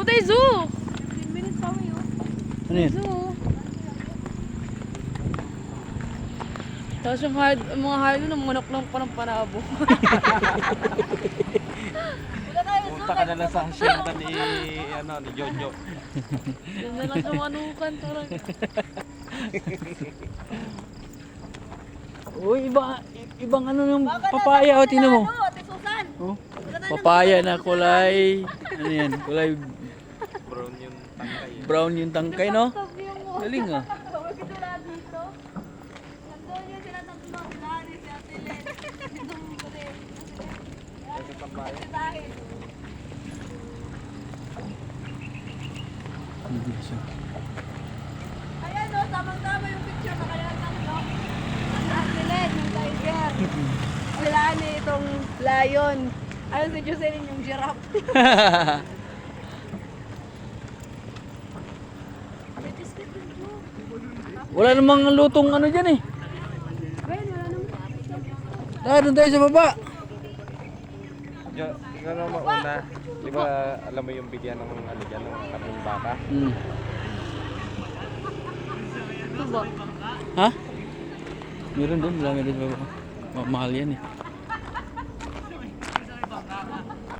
Putay zoo! 15 minutes pa kami yun. Ano yan? Zoo. Tapos yung hard, mga hard ng manok lang pa ng panabo. Wala tayo zoo. Punta ka na lang sa hasyenda ni, ni Jojo. Yun na lang sa manukan. Parang Uy, ibang ano yung papaya, o, tingnan mo. Ate Susan. Oh, Wala tayo papaya na kulay, ano yan, kulay Brown yung tangkay. brown yung tangkay, no? Galing ah. Huwag ka wala dito. Nandun yun sila tatlo. Si Lani, si Ate Len. Nandun ko rin. Kasi papaya. Si Tahir. Ayan o, tamang-tama yung picture na kaya tatlo. Si Ate Len, yung tiger. Si Lani, itong lion. Ayun si Jocelyn, yung giraffe. May biscuit din dyan. Wala namang lutong ano dyan eh. Ben, wala naman. Doon tayo sa baba. Jo, ano mauna? Di ba alam mo yung bigyan ng ano dyan, ng karning baka? Hmm. ito ba? Ha? Meron doon, wala meron sa baba. Mahal yan eh.